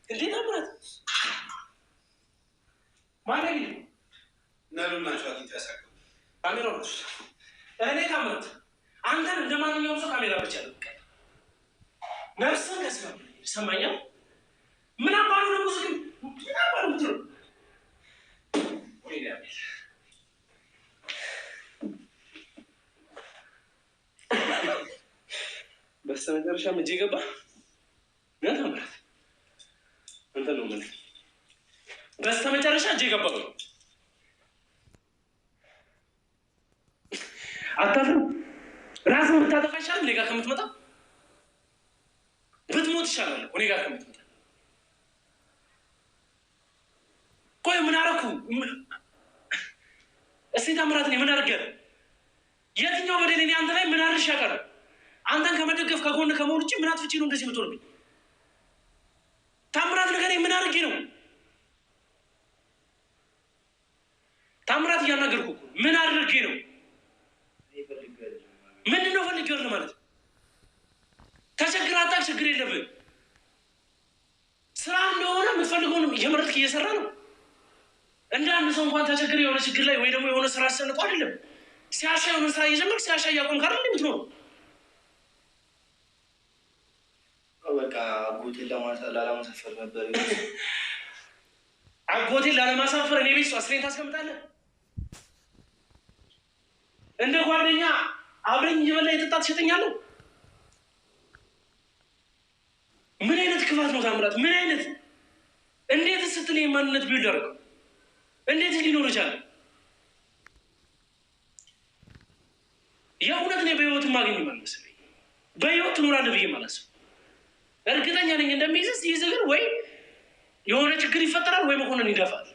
እንዴት አምራት ማለኝ ነሉና ሻት ያሳከ ካሜራ ነው። እኔ ታምራት አንተን እንደማንኛውም ሰው ካሜራ ብቻ ነው ነፍስን ከስማ ሰማኛል። ምን አባሉ ነው ሙዚክ ምን አባሉ ነው ወይ ያለ በስተመጨረሻ ምን ገባ ነው ታምራት አንተ ነው ምን በስተመጨረሻ ገባ ነው አታፍሩ ራስን ብታጠፋሻል እኔ ጋር ከምትመጣ ብትሞት ይሻላል እኔ ጋር ከምትመጣ። ቆይ ምን አደረኩ? እስቲ ታምራት ነኝ ምን አደረገ? የትኛው በደል እኔ አንተ ላይ ምን አድርሽ ያቀረ? አንተን ከመደገፍ ከጎን ከመሆን ውጭ ምን አጥፍቼ ነው እንደዚህ የምትሆንብኝ? ታምራት ንገረኝ ምን አድርጌ ነው? ታምራት እያናገርኩ እኮ ምን አድርጌ ነው? ምንድን ነው ፈልጌው ማለት? ተቸግር አጣቅ ችግር የለብን ስራ እንደሆነ የምትፈልገውን እየመረጥክ እየሰራ ነው። እንደ አንድ ሰው እንኳን ተቸግር የሆነ ችግር ላይ ወይ ደግሞ የሆነ ስራ አሰንቆ አይደለም ሲያሻ የሆነ ስራ እየጀመርክ ሲያሻ እያቆምክ አይደል የምትኖረው? በቃ አጎቴን ላለማሳፈር ነበር። አጎቴን ላለማሳፈር እኔ ቤት አስሬን ታስቀምጣለህ? እንደ ጓደኛ አብረኝ እየበላ የጠጣ ትሸጠኛለህ? ምን አይነት ክፋት ነው ታምራት? ምን አይነት እንዴት ስትል የማንነት ቢውል አድርገው እንዴት ሊኖር ይችላል? የእውነት ነው በህይወት ማገኝ ማለት ነው። በህይወት ትኖራለህ ብዬ ማለት ነው። እርግጠኛ ነኝ እንደሚይዝስ ይይዝህ፣ ግን ወይ የሆነ ችግር ይፈጠራል ወይ መኮንን ይደፋል።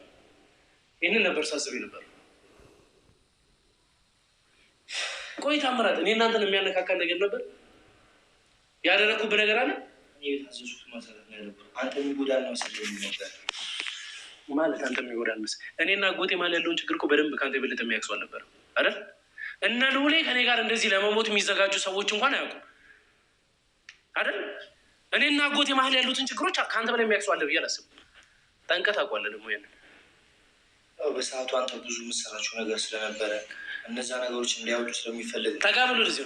ይህንን ነበር ሳስብ ነበር። ቆይ ታምራት እኔ እናንተን የሚያነካካን ነገር ነበር ያደረኩብህ ነገር አለ? የታዘዙት መሰረት ነው ያለብህ። አንተ የሚጎዳን ነው መሰለኝ ነበር ማለት አንተ የሚጎዳን መሰለኝ። እኔና አጎቴ ማለት ያለውን ችግር እኮ በደንብ ከአንተ የበለጠ የሚያውቅ አልነበረም አይደል? እና ልውሌ ከኔ ጋር እንደዚህ ለመሞት የሚዘጋጁ ሰዎች እንኳን አያውቁም አይደል? እኔና አጎቴ መሀል ያሉትን ችግሮች ከአንተ በላይ የሚያውቅ አለ ብዬ አላስብም። ጠንቀት አውቃለሁ ደግሞ ያንን በሰዓቱ አንተ ብዙ የምትሰራቸው ነገር ስለነበረ እነዛ ነገሮች እንዲያውጡ ስለሚፈልግ ጠጋ ብሎ እዚሁ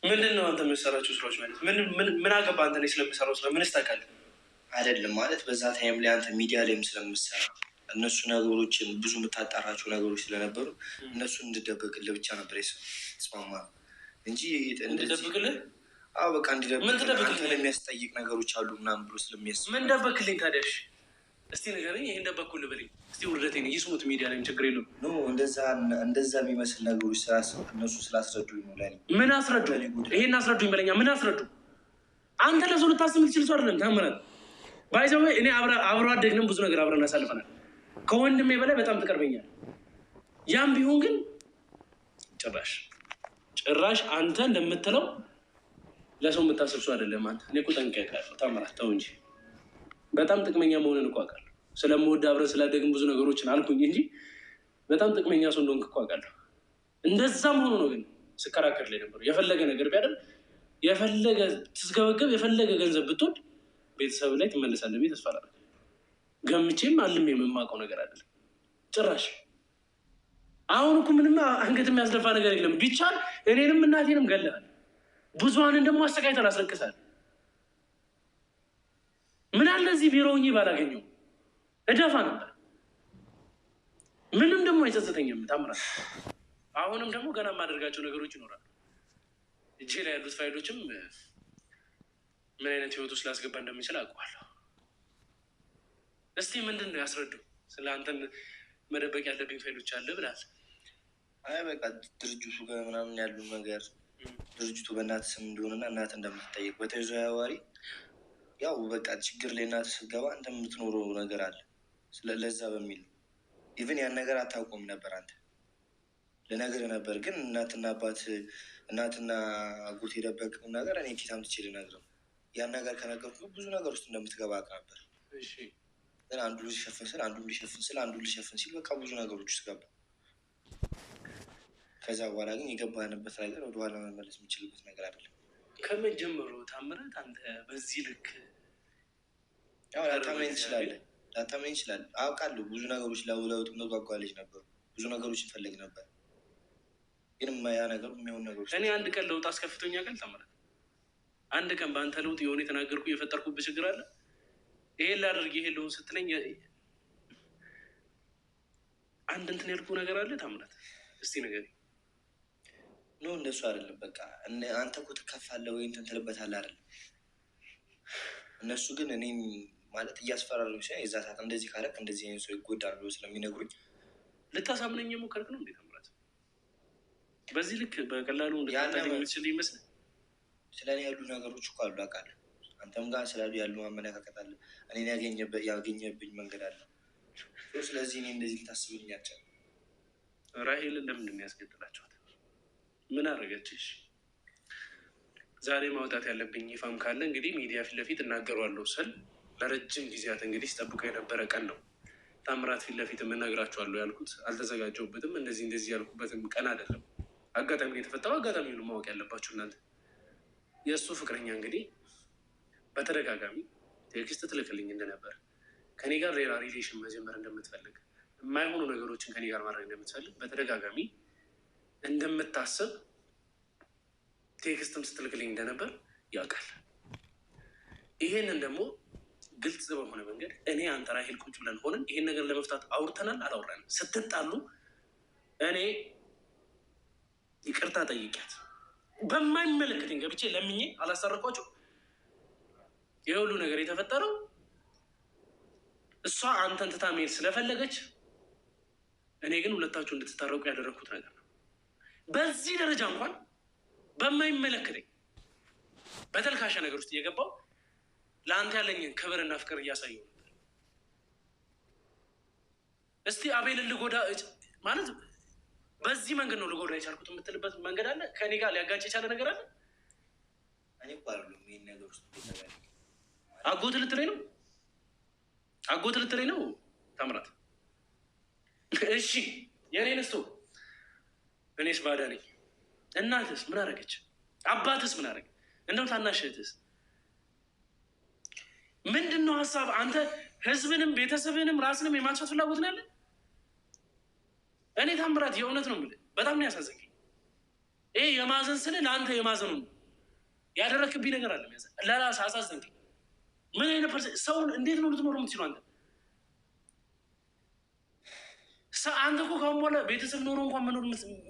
ምንድን ነው አንተ የምትሰራቸው ስራዎች ማለት ምን አገባ አንተ ላይ ስለምሰራው ስራ ምንስ ታውቃለህ? አይደለም ማለት በዛ ታይም ላይ አንተ ሚዲያ ላይም ስለምሰራ እነሱ ነገሮችን ብዙ የምታጣራቸው ነገሮች ስለነበሩ እነሱን እንድደበቅልህ ብቻ ነበር ስማማ እንጂ እንድደብቅልህ? አዎ በቃ እንድደብቅልህ አንተ ለሚያስጠይቅ ነገሮች አሉ ምናምን ብሎ ስለሚያስብ ምን ደበቅልኝ ታዲያ? እስቲ ንገረኝ። ይሄን ደበቅኩልህ በለኝ እስቲ። ውርደቴን ይስሙት ሚዲያ ላይም ችግር የለም። እንደዛ የሚመስል ነገሮች እነሱ ስላስረዱኝ ነው። ለኔ ምን አስረዱ? ይሄን አስረዱኝ በለኛ። ምን አስረዱ? አንተ ለሰው ልታስብ ትችል ሰው አይደለም ታምራት። ባይዘው እኔ አብሮ አደግንም ብዙ ነገር አብረን አሳልፈናል። ከወንድሜ በላይ በጣም ትቀርበኛል። ያም ቢሆን ግን ጭራሽ አንተ እንደምትለው ለሰው የምታስብ ሰው አይደለም አንተ። እኔ እኮ ጠንቅቄ አውቃለሁ ታምራት። ተው እንጂ በጣም ጥቅመኛ መሆንን እኮ አውቃለሁ። ስለምወድ አብረን ስላደግን ብዙ ነገሮችን አልኩኝ እንጂ በጣም ጥቅመኛ ሰው እንደሆንክ እኮ አውቃለሁ። እንደዛም ሆኖ ነው ግን ስከራከር ላይ ነበሩ። የፈለገ ነገር ቢያደርግ የፈለገ ትስገበገብ የፈለገ ገንዘብ ብትወድ ቤተሰብ ላይ ትመለሳለህ ብዬ ተስፋ አላደርግም። ገምቼም አልም የምማውቀው ነገር አይደለም ጭራሽ። አሁን እኮ ምንም አንገት የሚያስደፋ ነገር የለም። ቢቻል እኔንም እናቴንም ገለሃል፣ ብዙሀንን ደግሞ አሰቃይተን አስለቅሳል። ምን አለ እዚህ ቢሮ ሆኜ ባላገኘው እደፋ ነበር። ምንም ደግሞ አይጸጽተኝም ታምራት። አሁንም ደግሞ ገና የማደርጋቸው ነገሮች ይኖራሉ። እጄ ላይ ያሉት ፋይሎችም ምን አይነት ህይወት ውስጥ ላስገባ እንደምችል አውቀዋለሁ። እስቲ ምንድን ነው ያስረዱ። ስለ አንተን መደበቅ ያለብኝ ፋይሎች አለ ብላል። አይ በቃ ድርጅቱ ጋር ምናምን ያሉ ነገር ድርጅቱ በእናት ስም እንደሆነና እናት እንደምትጠይቅ በተዘዋዋሪ ያው በቃ ችግር ላይ እናት ስትገባ አንተ የምትኖረው ነገር አለ። ስለለዛ በሚል ኢቨን ያን ነገር አታውቆም ነበር አንተ። ልነግርህ ነበር ግን እናትና አጎት የደበቅነው ነገር እኔ ኬት አምጥቼ ልነግርህ? ያን ነገር ከነገርኩህ ብዙ ነገር ውስጥ እንደምትገባ አውቅ ነበር። ግን አንዱ ሊሸፍን ስል አንዱ ሊሸፍን ሲል በቃ ብዙ ነገሮች ውስጥ ገባ። ከዛ በኋላ ግን የገባንበት ነገር ወደኋላ መመለስ የምችልበት ነገር አይደለም። ከምን ጀምሮ ታምረት አንተ በዚህ ልክ ላታመኝ ትችላለህ። አውቃለሁ ብዙ ነገሮች ለውጥ መጓጓ ልጅ ነበሩ። ብዙ ነገሮች እንፈልግ ነበር። ግን ያ ነገር የሚሆን ነገሮች እኔ አንድ ቀን ለውጥ አስከፍቶኛ ቀን ታምረት አንድ ቀን በአንተ ለውጥ የሆነ የተናገርኩ የፈጠርኩበት ችግር አለ። ይሄን ላደርግ ይሄን ልሆን ስትለኝ አንድ እንትን ያልኩ ነገር አለ ታምረት? እስቲ ነገር ኖ እንደሱ አይደለም። በቃ አንተ እኮ ትከፋለህ ወይ እንትን ትልበታለህ አይደለም። እነሱ ግን እኔም ማለት እያስፈራሩ ሲሆን የዛ ሰዓት እንደዚህ ካረክ እንደዚህ አይነት ሰው ይጎዳል ብሎ ስለሚነግሩኝ ልታሳምነኝ የሞከርክ ነው እንዴ ታምረት? በዚህ ልክ በቀላሉ ልታታልኝ የምትችል ይመስል ስለ እኔ ያሉ ነገሮች እኮ አሉ አውቃለሁ። አንተም ጋር ስላሉ ያሉ አመለካከት አለ። እኔን ያገኘብኝ መንገድ አለ። ስለዚህ እኔ እንደዚህ ልታስብልኝ አልቻልኩም። ራሄልን ለምን የሚያስገድላቸዋት? ምን አደረገችሽ? ዛሬ ማውጣት ያለብኝ ይፋም ካለ እንግዲህ ሚዲያ ፊት ለፊት እናገሯለሁ ስል ለረጅም ጊዜያት እንግዲህ ሲጠብቀው የነበረ ቀን ነው። ታምራት ፊት ለፊት የምነግራቸዋለሁ ያልኩት አልተዘጋጀሁበትም። እንደዚህ ያልኩበትም ቀን አይደለም። አጋጣሚ የተፈጠረው አጋጣሚ ነው ማወቅ ያለባችሁ እናንተ። የእሱ ፍቅረኛ እንግዲህ በተደጋጋሚ ቴክስት ትልክልኝ እንደነበር፣ ከኔ ጋር ሌላ ሪሌሽን መጀመር እንደምትፈልግ፣ የማይሆኑ ነገሮችን ከኔ ጋር ማድረግ እንደምትፈልግ በተደጋጋሚ እንደምታስብ ቴክስትም ስትልክልኝ እንደነበር ያውቃል። ይሄንን ደግሞ ግልጽ በሆነ መንገድ እኔ አንተ ራሄል ቁጭ ብለን ሆነን ይሄን ነገር ለመፍታት አውርተናል አላወራንም? ስትጣሉ እኔ ይቅርታ ጠይቂያት በማይመለከተኝ ገብቼ ለምኜ አላሳረኳቸው። የሁሉ ነገር የተፈጠረው እሷ አንተን ትታ መሄድ ስለፈለገች፣ እኔ ግን ሁለታችሁ እንድትታረቁ ያደረግኩት ነገር ነው። በዚህ ደረጃ እንኳን በማይመለከተኝ በተልካሻ ነገር ውስጥ እየገባው ለአንተ ያለኝን ክብርና ፍቅር እያሳየው ነበር። እስቲ አቤልን ልጎዳ ማለት በዚህ መንገድ ነው ልጎዳ የቻልኩት የምትልበት መንገድ አለ? ከኔ ጋር ሊያጋጭ የቻለ ነገር አለ? እኔ ባሉ ይህን ነገር ውስጥ አጎት ልትለኝ ነው ታምራት? እሺ የኔ ነስቶ እኔስ ባዳ ነኝ። እናትስ ምን አደረገች? አባትስ ምን አደረገ? እንደው ታናሽ እህትስ ምንድን ነው ሀሳብ? አንተ ህዝብንም ቤተሰብንም ራስንም የማንሳት ፍላጎት ነው ያለ? እኔ ታምራት የእውነት ነው የምልህ በጣም ነው ያሳዘንከኝ። ይሄ የማዘን ስልህ ለአንተ የማዘኑ ነው ያደረክብኝ ነገር አለ። ለራስህ አሳዘንከኝ። ምን አይነት ሰውን እንዴት ነው ልትኖሩ የምትችሉ አንተ? አንተ እኮ ካሁን በኋላ ቤተሰብ ኖሮ እንኳን መኖር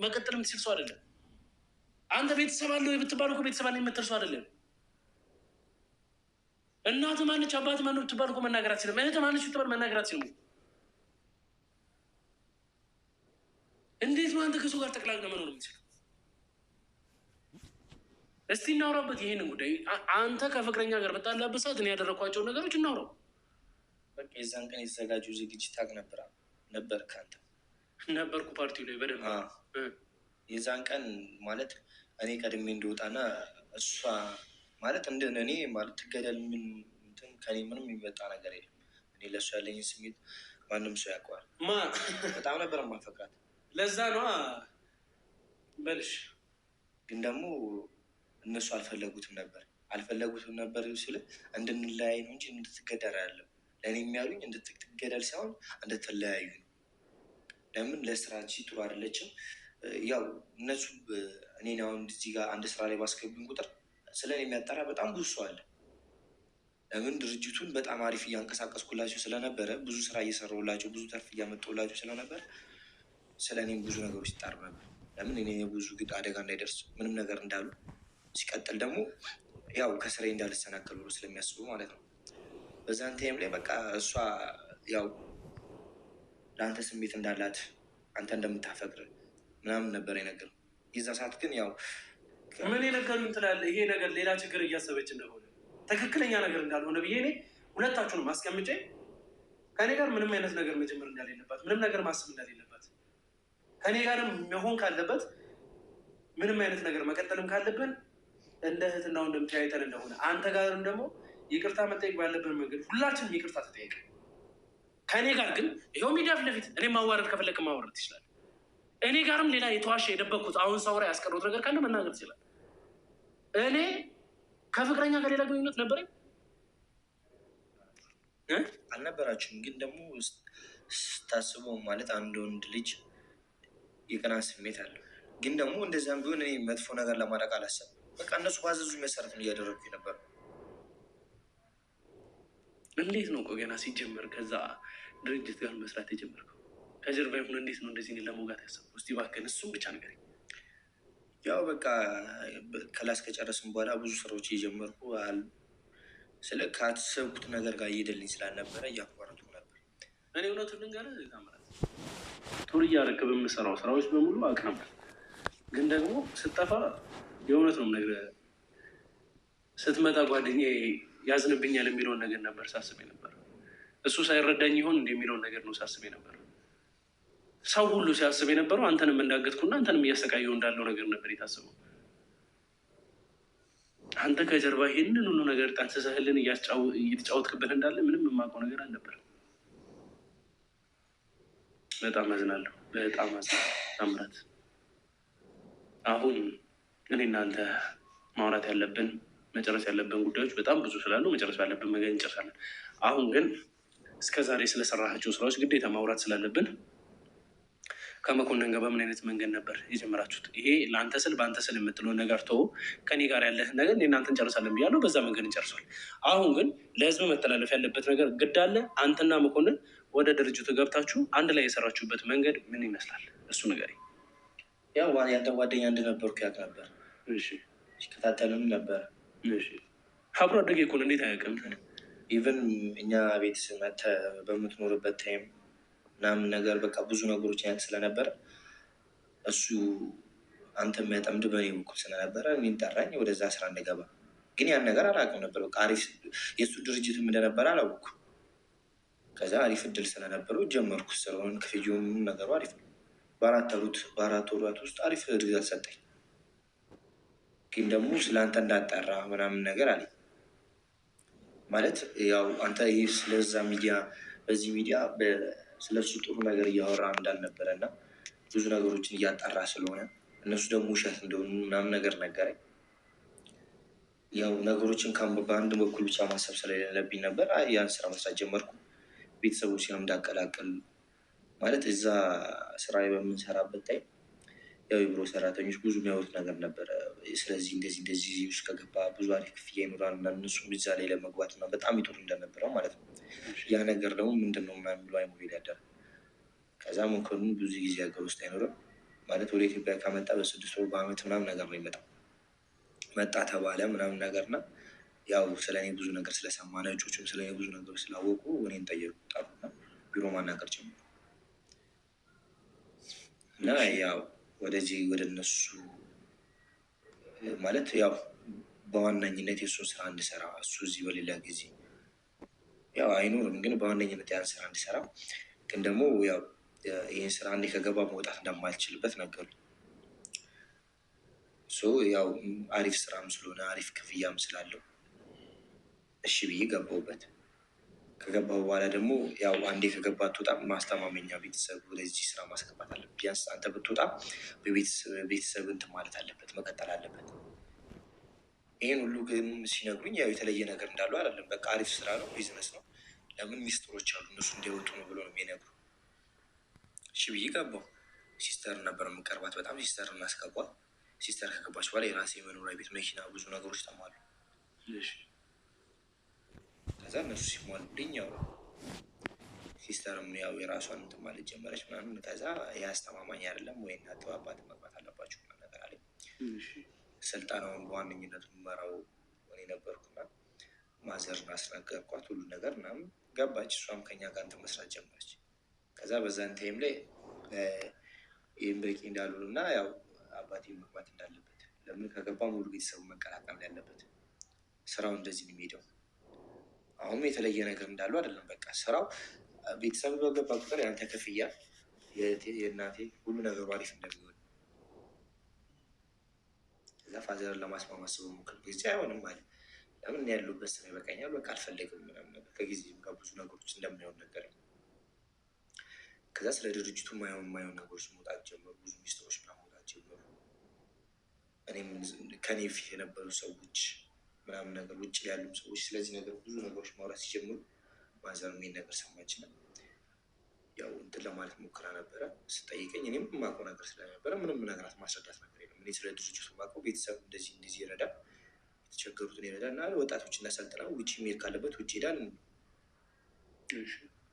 መቀጠል የምትችል ሰው አይደለም። አንተ ቤተሰብ አለ ብትባል እኮ ቤተሰብ አለ የምትል ሰው አይደለም። እናትህ ማነች አባትህ ማነው ብትባል እኮ መናገር አትችልም። እህትህ ማነች ብትባል መናገር አትችልም። እንዴት ነው አንተ ከሱ ጋር ጠቅላላ መኖር የምትችለው? እስቲ እናውራበት ይሄንን ጉዳይ። አንተ ከፍቅረኛ ጋር በጣላበት ሰዓት እኔ ያደረኳቸውን ነገሮች እናውራው። በቃ የዛን ቀን የተዘጋጁ ዝግጅት ታውቅ ነበር ከአንተ ነበርኩ ፓርቲው ላይ በደንብ የዛን ቀን ማለት እኔ ቀድሜ እንደወጣና እሷ ማለት እኔ ማለት ትገደል ምን ከኔ ምንም የሚመጣ ነገር የለም። እኔ ለእሱ ያለኝ ስሜት ማንም ሰው ያውቀዋል። በጣም ነበር ማፈቅራት። ለዛ ነዋ በልሽ። ግን ደግሞ እነሱ አልፈለጉትም ነበር ሲል እንድንለያይ ነው እንጂ እንድትገደል አይደለም። ለእኔ የሚያሉኝ እንድትገደል ሳይሆን እንድትለያዩ ነው። ለምን ለስራ እንጂ ጥሩ አይደለችም። ያው እነሱ እኔን አሁን እዚህ ጋር አንድ ስራ ላይ ባስገቡኝ ቁጥር ስለ እኔ የሚያጠራ በጣም ብዙ ሰው አለ። ለምን ድርጅቱን በጣም አሪፍ እያንቀሳቀስኩላቸው ስለነበረ፣ ብዙ ስራ እየሰራሁላቸው፣ ብዙ ተርፍ እያመጣሁላቸው ስለነበር ስለ እኔም ብዙ ነገሮች ይጣሩ ነበር። ለምን እኔ ብዙ ግን አደጋ እንዳይደርስ ምንም ነገር እንዳሉ፣ ሲቀጥል ደግሞ ያው ከስራዬ እንዳልሰናከል ብሎ ስለሚያስቡ ማለት ነው። በዛን ታይም ላይ በቃ እሷ ያው ለአንተ ስሜት እንዳላት አንተ እንደምታፈቅር ምናምን ነበር የነገር። የዛ ሰዓት ግን ያው ምን የነገሩኝ ትላለህ? ይሄ ነገር ሌላ ችግር እያሰበች እንደሆነ ትክክለኛ ነገር እንዳልሆነ ብዬ እኔ ሁለታችሁንም አስቀምጬ ከኔ ጋር ምንም አይነት ነገር መጀመር እንደሌለባት፣ ምንም ነገር ማሰብ እንደሌለባት፣ ከኔ ጋርም መሆን ካለበት ምንም አይነት ነገር መቀጠልም ካለብን እንደ እህትና ወንድም ተያይተን እንደሆነ፣ አንተ ጋርም ደግሞ ይቅርታ መጠየቅ ባለብን መንገድ ሁላችንም ይቅርታ ተጠየቅ። ከእኔ ጋር ግን ይኸው ሚዲያ ፊት ለፊት እኔ ማዋረድ ከፈለግ ማዋረድ ትችላል። እኔ ጋርም ሌላ የተዋሸ የደበቅኩት አሁን ሰው ላይ ያስቀሩት ነገር ካለ መናገር ትችላል። እኔ ከፍቅረኛ ጋር ሌላ ግንኙነት ነበረኝ አልነበራችሁም? ግን ደግሞ ስታስበው ማለት አንድ ወንድ ልጅ የቅናት ስሜት አለው። ግን ደግሞ እንደዚያም ቢሆን እኔ መጥፎ ነገር ለማድረግ አላሰብም። በቃ እነሱ ባዘዙ መሰረት ነው እያደረጉ ነበር። እንዴት ነው ገና ሲጀመር ከዛ ድርጅት ጋር መስራት የጀመርከው? ከጀርባ ይሁን እንዴት ነው እንደዚህ ለመውጋት ያሰብኩ? እስቲ እባክህን እሱም ብቻ ንገረኝ። ያው በቃ ክላስ ከጨረስን በኋላ ብዙ ስራዎች እየጀመርኩ አሉ። ስለ ካሰብኩት ነገር ጋር እየሄደልኝ ስላልነበረ እያቋረጥኩ ነበር። እኔ እውነቱን ልንገርህ ታምራት፣ ቱር እያደረክ በምሰራው ስራዎች በሙሉ አውቅ ነበር። ግን ደግሞ ስጠፋ የእውነት ነው የምነግርህ፣ ስትመጣ ጓደኛዬ ያዝንብኛል የሚለውን ነገር ነበር ሳስብ ነበር። እሱ ሳይረዳኝ ይሆን እንደ የሚለውን ነገር ነው ሳስብ ነበር። ሰው ሁሉ ሲያስብ የነበረው አንተንም እንዳገጥኩና አንተንም እያሰቃየው እንዳለው ነገር ነበር የታስበው። አንተ ከጀርባ ይሄንን ሁሉ ነገር ጠንስሰህልን እየተጫወትክበት እንዳለ ምንም የማውቀው ነገር አልነበረም። በጣም አዝናለሁ፣ በጣም አዝናለሁ ታምራት። አሁን እኔ እናንተ ማውራት ያለብን መጨረስ ያለብን ጉዳዮች በጣም ብዙ ስላሉ መጨረስ ያለብን መንገድ እንጨርሳለን። አሁን ግን እስከዛሬ ስለሰራሃቸው ስራዎች ግዴታ ማውራት ስላለብን ከመኮንን ጋር በምን አይነት መንገድ ነበር የጀመራችሁት? ይሄ ለአንተ ስል በአንተ ስል የምትለውን ነገር ተወው። ከኔ ጋር ያለህን ነገር እናንተ እንጨርሳለን ብያለሁ። በዛ መንገድ እንጨርሷል። አሁን ግን ለህዝብ መተላለፍ ያለበት ነገር ግድ አለ። አንተና መኮንን ወደ ድርጅቱ ገብታችሁ አንድ ላይ የሰራችሁበት መንገድ ምን ይመስላል? እሱ ነገር ያው ያንተ ጓደኛ እንደነበርኩ ያውቅ ነበር። ሲከታተልም ነበር። አብሮ አደጌ እኮ ነው። እንዴት አያውቅም? ኢቨን እኛ ቤት መተህ በምትኖርበት ታይም ምናምን ነገር በቃ ብዙ ነገሮች ያውቅ ስለነበረ እሱ አንተ የሚያጠምድ በእኔ በኩል ስለነበረ እኔን ጠራኝ ወደዛ ስራ እንደገባ። ግን ያን ነገር አላውቅም ነበር። በቃ አሪፍ የእሱ ድርጅትም እንደነበረ አላወኩም። ከዛ አሪፍ እድል ስለነበረው ጀመርኩ ስራውን። ክፍያውም ነገሩ አሪፍ ነው። በአራት ወራት ውስጥ አሪፍ ሪዛልት ሰጠኝ። ግን ደግሞ ስለአንተ እንዳጠራ ምናምን ነገር አለኝ። ማለት ያው አንተ ይህ ስለዛ ሚዲያ በዚህ ሚዲያ ስለሱ ጥሩ ነገር እያወራ እንዳልነበረ እና ብዙ ነገሮችን እያጣራ ስለሆነ እነሱ ደግሞ ውሸት እንደሆኑ ምናምን ነገር ነገረኝ። ያው ነገሮችን በአንድ በኩል ብቻ ማሰብ ስለሌለብኝ ነበር ያን ስራ መስራት ጀመርኩ። ቤተሰቦችንም እንዳቀላቀል ማለት እዛ ስራ በምንሰራበት ላይ ያው የቢሮ ሰራተኞች ብዙ የሚያወሩት ነገር ነበረ። ስለዚህ እንደዚህ ውስጥ ከገባ ብዙ አሪፍ ክፍያ ይኖራል እና እነሱም እዛ ላይ ለመግባት እና በጣም ይጥሩ እንደነበረው ማለት ነው። ያ ነገር ደግሞ ምንድነው ምናምን ብሎ አይሞሪ ያደረ። ከዛ መኮንን ብዙ ጊዜ ሀገር ውስጥ አይኖርም ማለት ወደ ኢትዮጵያ ከመጣ በ6 ወር በአመት ምናምን ነገር ነው ይመጣ መጣ ተባለ ምናምን ነገርና ያው ስለኔ ብዙ ነገር ስለሰማ ነጮችም ስለኔ ብዙ ነገሮች ስላወቁ እኔን ጠየቁ። ጠሩና ቢሮ ማናገር ጀመሩ እና ያው ወደዚህ ወደ እነሱ ማለት ያው በዋነኝነት የእሱን ስራ እንድሰራ እሱ እዚህ በሌላ ጊዜ ያው አይኖርም፣ ግን በዋነኝነት ያን ስራ እንድሰራ ግን ደግሞ ያው ይህን ስራ እንዴ ከገባ መውጣት እንደማልችልበት ነገሩ። ያው አሪፍ ስራም ስለሆነ አሪፍ ክፍያም ስላለው እሺ ብዬ ገባሁበት። ከገባሁ በኋላ ደግሞ ያው አንዴ ከገባ አትወጣም። ማስተማመኛ ቤተሰብ ወደዚህ ስራ ማስገባት አለበት። ቢያንስ አንተ ብትወጣ ቤተሰብ እንትን ማለት አለበት፣ መቀጠል አለበት። ይህን ሁሉ ግን ሲነግሩኝ ያው የተለየ ነገር እንዳሉ አይደለም። በቃ አሪፍ ስራ ነው፣ ቢዝነስ ነው። ለምን ሚስጥሮች አሉ እነሱ እንዲያወጡ ነው ብሎ ነው የሚነግሩ። እሺ ብዬ ገባሁ። ሲስተር ነበር የምቀርባት በጣም ሲስተር እናስገባት። ሲስተር ከገባች በኋላ የራሴ መኖሪያ ቤት፣ መኪና፣ ብዙ ነገሮች ተሟሉ። ከዛ እነሱ ሲሟሉልኝ ያው ሲስተርም ያው የራሷን እንትን ማለት ጀመረች ምናምን። ከዛ የአስተማማኝ አይደለም ወይ እናት አባት መግባት አለባቸው ምናምን ነገር አለኝ። ስልጠናውን በዋነኝነት የምመራው እኔ ነበርኩና ማዘርን አስነገርኳት ሁሉ ነገር ምናምን። ገባች። እሷም ከኛ ጋር እንትን መስራት ጀመረች። ከዛ በዛን ታይም ላይ ይህም በቂ እንዳልሆኑ እና ያው አባቴ መግባት እንዳለበት፣ ለምን ከገባ ሙሉ ቤተሰቡ መቀላቀል ያለበት። ስራው እንደዚህ ነው የሚሄደው። አሁንም የተለየ ነገር እንዳሉ አይደለም። በቃ ስራው ቤተሰብ በገባ ቁጥር ያንተ ክፍያ የእናቴ ሁሉ ነገሩ አሪፍ እንደሚሆን እዛ ፋዘርን ለማስማማት ስበሞክር ጊዜ አይሆንም አለ። ለምን ያሉበት ስራ ይበቃኛል፣ በቃ አልፈለግም ምናምን ነገር ከጊዜም ጋር ብዙ ነገሮች እንደማይሆን ነገር። ከዛ ስለ ድርጅቱ ማየውን ነገሮች መውጣት ጀመሩ። ብዙ ሚስጥሮች መውጣት ጀመሩ። እኔም ከኔ ፊት የነበሩ ሰዎች ምናምን ነገር ውጭ ያሉ ሰዎች ስለዚህ ነገር ብዙ ነገሮች ማውራት ሲጀምሩ ማዘር ይሄን ነገር ሰማችና ያው እንትን ለማለት ሞክራ ነበረ ስጠይቀኝ፣ እኔም የማውቀው ነገር ስለነበረ ምንም ነገራት ማስረዳት ነገር የለም። እኔ ስለ ድርጅቱ የማውቀው ቤተሰብ እንደዚህ እንደዚህ ይረዳል፣ የተቸገሩትን ይረዳል እና ወጣቶች እናሰልጥና ውጭ የሚሄድ ካለበት ውጭ ሄዳል።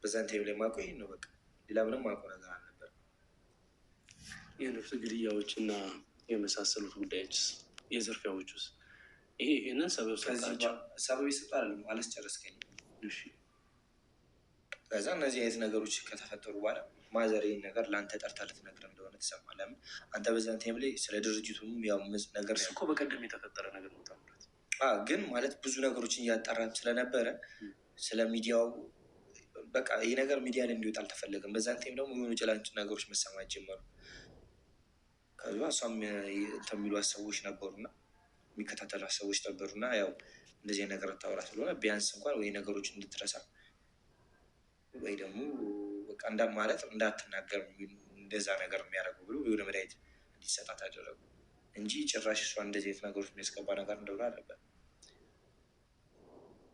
በዛን ታይም ላይ የማውቀው ይሄን ነው። በቃ ሌላ ምንም የማውቀው ነገር አልነበረ። የነፍስ ግድያዎች እና የመሳሰሉት ጉዳዮች፣ የዝርፊያዎች ውስጥ ይህንን ሰበብ ሰበብ ይሰጣል። አላስጨረስከኝም። ከዛ እነዚህ አይነት ነገሮች ከተፈጠሩ በኋላ ማዘር ይህን ነገር ለአንተ ጠርታ ልትነግር እንደሆነ ትሰማለህ። ለምን አንተ በዛን ታይም ላይ ስለ ድርጅቱም ያው ነገር እኮ በቀደም የተፈጠረ ነገር ነው ታምራት። ግን ማለት ብዙ ነገሮችን እያጣራን ስለነበረ ስለ ሚዲያው በቃ ይህ ነገር ሚዲያ ላይ እንዲወጣ አልተፈለገም። በዛን ታይም ደግሞ የሆኑ ጭላንጭ ነገሮች መሰማት ጀመሩ። ከዚ እሷም የሚሏት ሰዎች ነበሩና የሚከታተሏት ሰዎች ነበሩና ያው እንደዚህ ነገር ታወራ ስለሆነ ቢያንስ እንኳን ወይ ነገሮች እንድትረሳ ወይ ደግሞ በቃ ማለት እንዳትናገር እንደዛ ነገር የሚያደርጉ ብሎ የሆነ መድኃኒት እንዲሰጣት አደረጉ እንጂ ጭራሽ እሷ እንደዚህ አይነት ነገሮች የሚያስገባ ነገር እንደሆነ አለበት።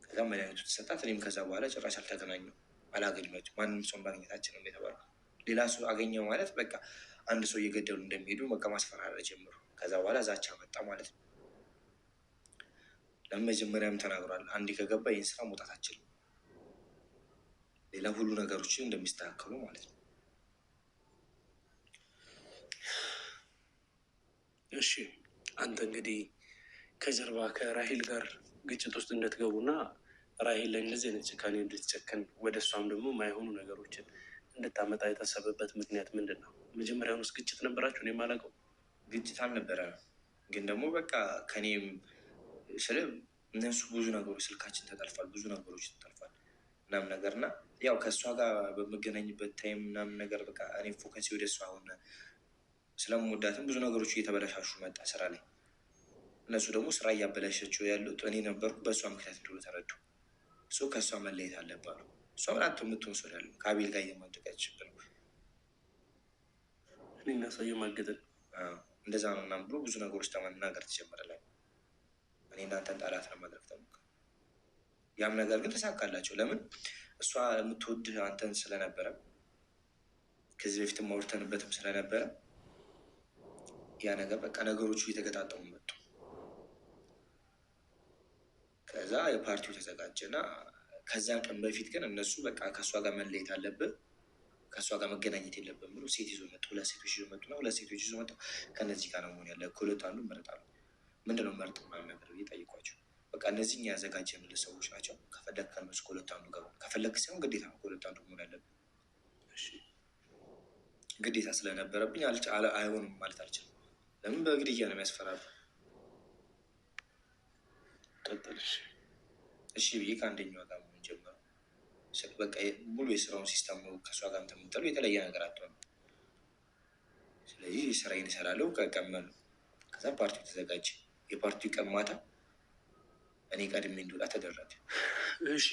ከዛ መድኃኒቱ ተሰጣት። እኔም ከዛ በኋላ ጭራሽ አልተገናኘሁም፣ አላገኘኋቸውም። ማንም ሰው ማግኘታችን የተባለ ሌላ ሰው አገኘው ማለት በቃ አንድ ሰው እየገደሉ እንደሚሄዱ በቃ ማስፈራሪያ ጀምሩ። ከዛ በኋላ ዛቻ መጣ ማለት ነው። ለመጀመሪያም ተናግሯል፣ አንዴ ከገባ ይህን ስራ መውጣት አችልም፣ ሌላ ሁሉ ነገሮችን እንደሚስተካከሉ ማለት ነው። እሺ አንተ እንግዲህ ከጀርባ ከራሄል ጋር ግጭት ውስጥ እንድትገቡና ራሄል ላይ እንደዚህ አይነት ጭካኔ እንድትጨከን ወደ እሷም ደግሞ ማይሆኑ ነገሮችን እንድታመጣ የታሰበበት ምክንያት ምንድን ነው? መጀመሪያውን ውስጥ ግጭት ነበራችሁ? እኔ የማላውቀው ግጭት አልነበረ፣ ግን ደግሞ በቃ ከኔም ስለ እነሱ ብዙ ነገሮች ስልካችን ተጠልፏል፣ ብዙ ነገሮች ተጠልፏል ምናምን ነገር እና ያው ከእሷ ጋር በመገናኝበት ታይም ምናምን ነገር በቃ እኔ ፎከስ ወደ እሷ ሆነ። ስለምወዳትም ብዙ ነገሮች እየተበላሻሹ መጣ ስራ ላይ። እነሱ ደግሞ ስራ እያበላሸችው ያሉት እኔ ነበርኩ። በእሷ ምክንያት እንደሆነ ተረዱ። እሱ ከእሷ መለየት አለባሉ። እሷ ምናቶ የምትወስድ ያለ ከአቤል ጋር እየማደቀችብን እኔና ሰው እየማገጥን እንደዛ ነው ምናምን ብሎ ብዙ ነገሮች ተመናገር ተጀመረላል። እኔ እናንተን ጣላት ለማድረግ ተሞከረ። ያም ነገር ግን ተሳካላቸው። ለምን እሷ የምትወድህ አንተን ስለነበረ ከዚህ በፊትም አውርተንበትም ስለነበረ ያ ነገር በቃ ነገሮቹ እየተገጣጠሙ መጡ። ከዛ የፓርቲው ተዘጋጀና ከዛ ቀን በፊት ግን እነሱ በቃ ከእሷ ጋር መለየት አለብህ፣ ከእሷ ጋር መገናኘት የለብን ብሎ ሴት ይዞ መጡ። ሁለት ሴቶች ይዞ መጡና ሁለት ሴቶች ይዞ መጡ። ከነዚህ ጋር ነው መሆን ያለ ከሁለት አንዱ መርጣሉ። ምንድነው መርጥ ምናምን ነገር እየጠይቋቸው በቃ እነዚህ እኛ ያዘጋጀንልህ ሰዎች ናቸው። ከፈለግ ከነሱ ከሁለት አንዱ ጋር ከፈለግ ሲሆን ግዴታ ከሁለት አንዱ መሆን ያለብን ግዴታ ስለነበረብኝ አይሆንም ማለት አልችልም። ለምን በግድያ ነው የሚያስፈራሩ። እሺ ብዬ ከአንደኛዋ ጋር መሆን ጀመሩ። በቃ ሙሉ የስራውን ሲስተም ነው ከእሷ ጋር የምትምጠሉ የተለየ ነገር አትሆንም። ስለዚህ ስራዬን እሰራለሁ ከቀመሉ። ከዛ ፓርቲው ተዘጋጀ። የፓርቲው ቀን ማታ እኔ ቀድሜ እንድወጣ ተደረገ። እሺ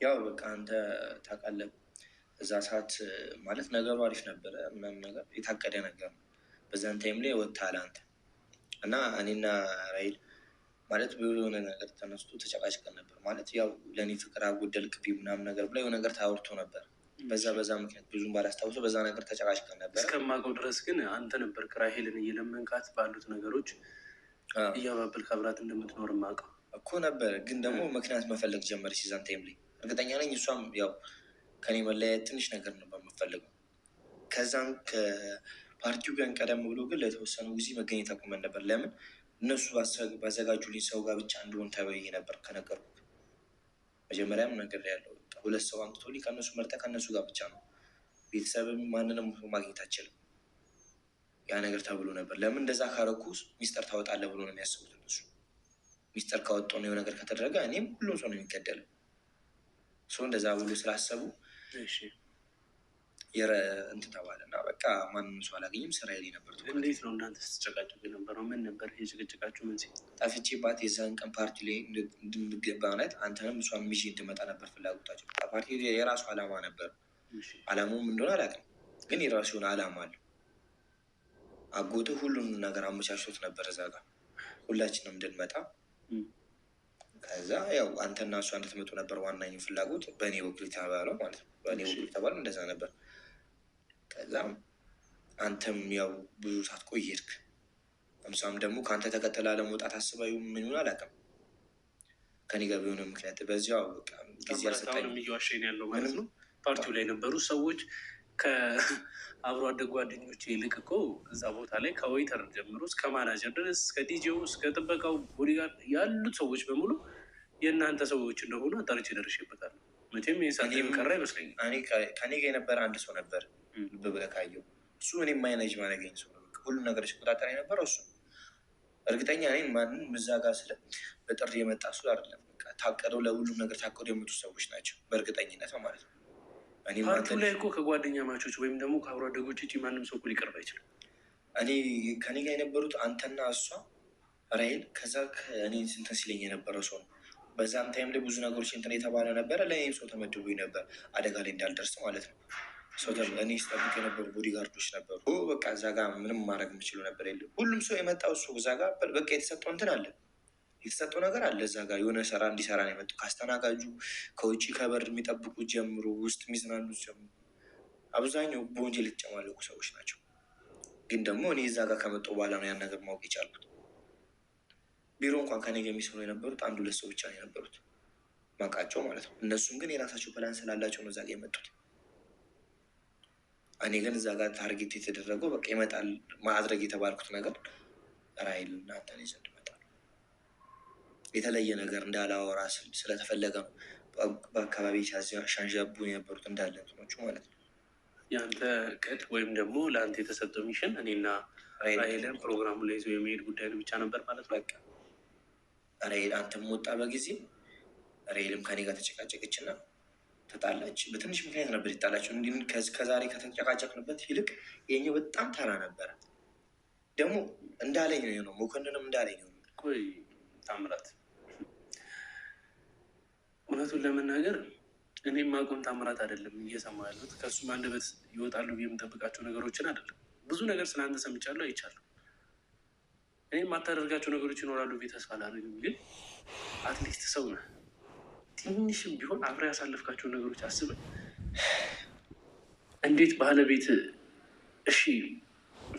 ያው በቃ አንተ ታውቃለህ እዛ ሰዓት ማለት ነገሩ አሪፍ ነበረ ምናምን ነገር የታቀደ ነገር ነው። በዛን ታይም ላይ ወጥተሃል አንተ እና እኔና ራይል ማለት የሆነ ነገር ተነስቶ ተጨቃጭቀን ነበር። ማለት ያው ለእኔ ፍቅር አጎደልክብኝ ምናምን ነገር ብላ የሆነ ነገር ታወርቶ ነበር። በዛ ምክንያት ብዙም ባላስታውሰው በዛ ነገር ተጨቃጭቀን ነበር። እስከማውቀው ድረስ ግን አንተ ነበርክ ራሄልን እየለመንካት ባሉት ነገሮች እያባበልክ አብራት እንደምትኖር የማውቀው እኮ ነበረ። ግን ደግሞ ምክንያት መፈለግ ጀመረች የዛን ታይም ላይ። እርግጠኛ ነኝ እሷም ያው ከኔ መለያየት ትንሽ ነገር ነበር የምፈልገው። ከዛም ከፓርቲው ጋር ቀደም ብሎ ግን ለተወሰኑ ጊዜ መገኘት አቁመን ነበር። ለምን እነሱ ባዘጋጁልኝ ሰው ጋር ብቻ እንደሆን ተብዬ ነበር ከነገርኩ። መጀመሪያም ነገር ያለው ሁለት ሰው አምጥቶልኝ ከእነሱ መርጠህ ከእነሱ ጋር ብቻ ነው፣ ቤተሰብም ማንንም ማግኘት አችልም ያ ነገር ተብሎ ነበር። ለምን እንደዛ ካረኩ ሚስጥር ታወጣለህ ብሎ ነው የሚያስቡት እነሱ። ሚስጥር ካወጣሁ ነው ነገር ከተደረገ እኔም ሁሉም ሰው ነው የሚገደለው። ሰው እንደዛ ብሎ ስላሰቡ እንትን ተባለ እና በቃ ማንም ሰው አላገኝም። ስራ ላይ ነበር። እንዴት ነው እናንተ ስትጨቃጨቁ የነበረው? ምን ነበር የጭቅጭቃችሁ መንስኤ? ጠፍቼባት የዛን ቀን ፓርቲ ላይ እንድንገባ ማለት አንተንም እሷን ይዤ እንድመጣ ነበር ፍላጎታቸው። ፓርቲ የራሱ አላማ ነበር። አላማውም እንደሆነ አላውቅም፣ ግን የራሱ የሆነ አላማ አለው። አጎት ሁሉንም ነገር አመቻችቶት ነበር እዛ ጋር ሁላችንም እንድንመጣ። ከዛ ያው አንተና እሷ እንድትመጡ ነበር ዋናኛው ፍላጎት። በእኔ በኩል የተባለው ማለት ነው። በእኔ በኩል የተባለው እንደዛ ነበር። ከዛም አንተም ያው ብዙ ሳትቆይ ሄድክ። እሷም ደግሞ ከአንተ ተከተላ ለመውጣት አስባዩ ምን ይሆን አላውቅም። ከኔ ጋር ቢሆነ ምክንያት በዚያው በቃ ጊዜ አልሰጠኝም። እየዋሸኝ ያለው ማለት ነው። ፓርቲው ላይ የነበሩ ሰዎች ከአብሮ አደግ ጓደኞች ይልቅ እኮ እዛ ቦታ ላይ ከዌይተር ጀምሮ እስከ ማናጀር ድረስ እስከ ዲጄው እስከ ጥበቃው ቦዲጋርድ ያሉት ሰዎች በሙሉ የእናንተ ሰዎች እንደሆኑ አጣርቼ ደርሼበታለሁ። መቼም የሳኔም ቀረ አይመስለኝም። ከኔ ጋር የነበረ አንድ ሰው ነበር ልብ ብለህ ካየው፣ እሱ እኔም ማይነጅ ማነገኝ ሰው ሁሉ ነገር ሲቆጣጠር የነበረው እሱ። እርግጠኛ እኔም ማንም እዛ ጋር ስለ በጥሪ የመጣ ሰው አይደለም። ታቀደው ለሁሉም ነገር ታቀደው የመጡ ሰዎች ናቸው በእርግጠኝነት ማለት ነው። ፓርቲው ላይ እኮ ከጓደኛ ማቾች ወይም ደግሞ ከአብሮ አደጎች ውጭ ማንም ሰው እኮ ሊቀርብ አይችልም። ከኔ ጋር የነበሩት አንተና እሷ ራይል፣ ከዛ እኔ እንትን ሲለኝ የነበረው ሰው ነው። በዛም ታይም ላይ ብዙ ነገሮች እንትን የተባለ ነበረ። ለእኔም ሰው ተመድቦኝ ነበር አደጋ ላይ እንዳልደርስ ማለት ነው። እኔ ስጠብቅ የነበሩ ቦዲጋርዶች ነበሩ። በቃ እዛ ጋር ምንም ማድረግ የምችለው ነበር የለም። ሁሉም ሰው የመጣው እሱ እዛ ጋር በቃ የተሰጠው እንትን አለ፣ የተሰጠው ነገር አለ። እዛ ጋር የሆነ ስራ እንዲሰራ ነው የመጡ። ካስተናጋጁ ከውጭ ከበር የሚጠብቁ ጀምሮ ውስጥ የሚዝናኑት ጀምሮ አብዛኛው በወንጀል የተጨማለቁ ሰዎች ናቸው። ግን ደግሞ እኔ እዛ ጋር ከመጡ በኋላ ነው ያን ነገር ማወቅ የቻልኩት። ቢሮ እንኳን ከኔ ጋር የሚሰሩ የነበሩት አንድ ሁለት ሰው ብቻ ነው የነበሩት ማውቃቸው ማለት ነው። እነሱም ግን የራሳቸው ፕላን ስላላቸው ነው እዛ ጋር የመጡት። እኔ ግን እዛ ጋር ታርጌት የተደረገው በቃ ይመጣል ማድረግ የተባልኩት ነገር ራይል እና አንተን ይዘንድ ይመጣል። የተለየ ነገር እንዳላወራ ስለተፈለገ ነው በአካባቢ ሻንዣቡ የነበሩት እንዳለ እንትኖቹ ማለት ነው። የአንተ እቅድ ወይም ደግሞ ለአንተ የተሰጠው ሚሽን እኔና ራይልን ፕሮግራሙ ላይ ይዞ የሚሄድ ጉዳይ ብቻ ነበር ማለት ነው። በቃ ራይል አንተም ወጣ በጊዜ ራይልም ከኔ ጋር ተጨቃጨቀች እና ተጣላች። በትንሽ ምክንያት ነበር ይጣላቸው። እንዲህ ከዛሬ ከተጨቃጨቅንበት ይልቅ የኛው በጣም ተራ ነበረ። ደግሞ እንዳለኝ ነው መኮንንም እንዳለኝ ነው። ቆይ ታምራት፣ እውነቱን ለመናገር እኔም ማቆም ታምራት አይደለም እየሰማ ያሉት ከእሱም አንደበት ይወጣሉ የምጠብቃቸው ነገሮችን አይደለም። ብዙ ነገር ስለአንተ ሰምቻለሁ፣ አይቻለሁ። እኔም የማታደርጋቸው ነገሮች ይኖራሉ ብዬ ተስፋ አላደርግም። ግን አትሊስት ሰው ነህ። ትንሽም ቢሆን አብረህ ያሳለፍካቸው ነገሮች አስበን እንዴት ባለቤት እሺ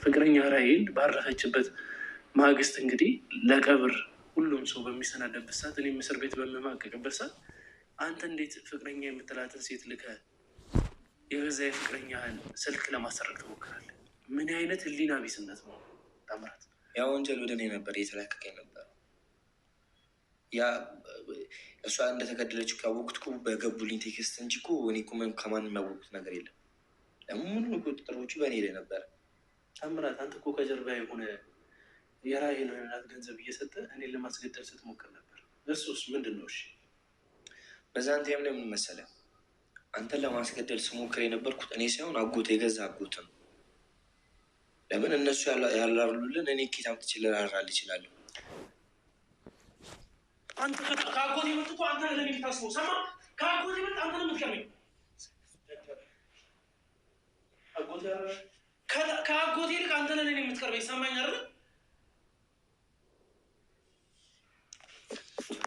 ፍቅረኛ ራይል ባረፈችበት ማግስት እንግዲህ ለቀብር ሁሉም ሰው በሚሰናደበት ሰዓት፣ እኔም እስር ቤት በምማቀቅበት ሰዓት አንተ እንዴት ፍቅረኛ የምትላትን ሴት ልከህ የገዛ የፍቅረኛህን ስልክ ለማሰረቅ ትሞክራለህ? ምን አይነት ህሊና ቢስነት ነው ታምራት? ያ ወንጀል ወደ እኔ ነበር እየተላከቀኝ ነበር። ያ እሷ እንደተገደለችው ካወቅኩት እኮ በገቡልኝ ቴክስት እንጂ እኮ እኔ እኮ ከማንም ያወቅኩት ነገር የለም። ለምን ቁጥጥሮቹ በእኔ ላይ ነበረ። ታምራት፣ አንተ እኮ ከጀርባ የሆነ የራይል ናት ገንዘብ እየሰጠ እኔን ለማስገደል ስትሞክር ነበር። እሱስ ምንድን ነው? እሺ በዛን ታይም ላይ ምን መሰለህ፣ አንተን ለማስገደል ስሞክር የነበርኩት እኔ ሳይሆን አጎት፣ የገዛ አጎት ነው። ለምን እነሱ ያላሉልን እኔ ኬት አምጥቼ ልራራል ይችላለሁ። አንተ ከአጎት የመጡ እኮ አንተ ለኔ የምታስበው ሰማ። ከአጎት የመጡ አንተ ነው የምትቀርበኝ። ከአጎት ይልቅ አንተ ለኔ የምትቀርበኝ ሰማኝ አይደል?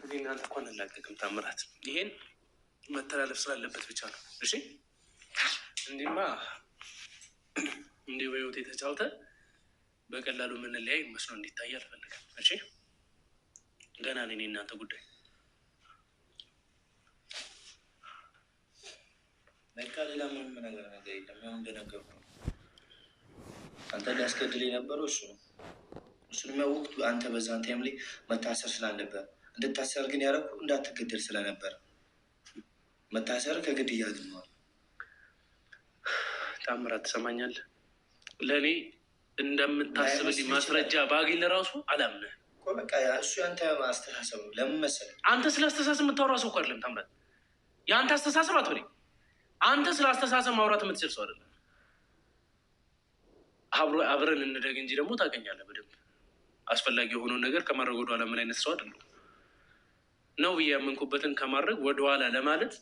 እኔ እናንተ እኮ አንላቀቅም ታምራት። ይሄን መተላለፍ ስላለበት ብቻ ነው። እሺ እንዲማ እንዲህ በህይወት የተጫውተ በቀላሉ የምንለያይ መስሎ እንዲታይ አልፈልግም። እሺ ገና እኔ እናንተ ጉዳይ በቃ ሌላ ምንም ነገር የለም። ያው እንደነገርኩህ አንተ ሊያስገድል የነበረው እሱ ነው። እሱን የሚያወቅቱ አንተ በዛን ታይም ላይ መታሰር ስላለበት እንድታሰር ግን ያደረኩ እንዳትገደል ስለነበረ መታሰር ከግድ እያግኘዋል። ታምራት ትሰማኛለህ? ለእኔ እንደምታስብልኝ ማስረጃ ባገኝ ለራሱ አላምንህ። በቃ እሱ የአንተ አስተሳሰብ ነው። ለምን መሰለህ? አንተ ስለ አስተሳሰብ የምታወራ ሰው እኮ አይደለም ታምራት። የአንተ አስተሳሰብ አትበለኝ። አንተ ስለ አስተሳሰብ ማውራት የምትችል ሰው አይደለም። አብረን እንደግ እንጂ ደግሞ ታገኛለህ በደንብ አስፈላጊ የሆነውን ነገር ከማድረግ ወደኋላ ምን አይነት ሰው አይደለሁም ነው ብዬ ያመንኩበትን ከማድረግ ወደኋላ ለማለት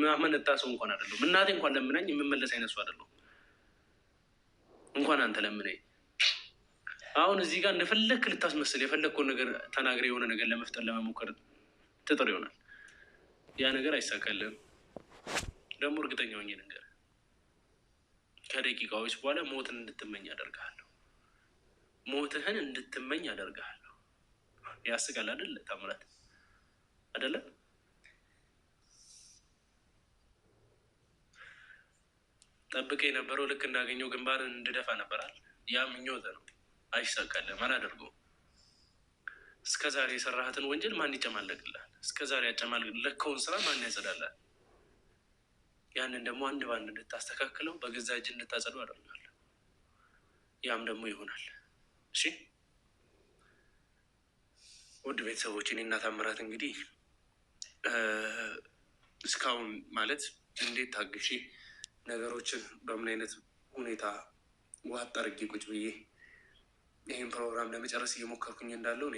ማመነታ ሰው እንኳን አይደለሁም። እናቴ እንኳን ለምናኝ የምመለስ አይነት ሰው አይደለሁም። እንኳን አንተ ለምነኝ። አሁን እዚህ ጋር እንደፈለግክ ልታስመስል የፈለግከውን ነገር ተናግሬ የሆነ ነገር ለመፍጠር ለመሞከር ትጥር ይሆናል። ያ ነገር አይሳካልም። ደግሞ እርግጠኛ ሆኜ ነገር ከደቂቃዎች በኋላ ሞትን እንድትመኝ አደርግሃለሁ። ሞትህን እንድትመኝ አደርግሃለሁ። ያስቃል አይደለ? ታምራት አይደለ? ጠብቀ የነበረው ልክ እንዳገኘው ግንባርን እንድደፋ ነበራል። ያ ምኞት ነው። አይሳካልም። አላደርገውም። እስከ ዛሬ የሰራሃትን ወንጀል ማን ይጨማለቅልሃል? እስከ ዛሬ ያጨማለቅከውን ስራ ማን ያጸዳላል? ያንን ደግሞ አንድ ባንድ እንድታስተካክለው በገዛ እጅ እንድታጸዱ አደርጋለሁ። ያም ደግሞ ይሆናል። እሺ ውድ ቤተሰቦች፣ እኔ እና ታምራት እንግዲህ እስካሁን ማለት እንዴት ታግሼ ነገሮችን በምን አይነት ሁኔታ ዋጥ አድርጌ ቁጭ ብዬ ይህን ፕሮግራም ለመጨረስ እየሞከርኩኝ እንዳለው እኔ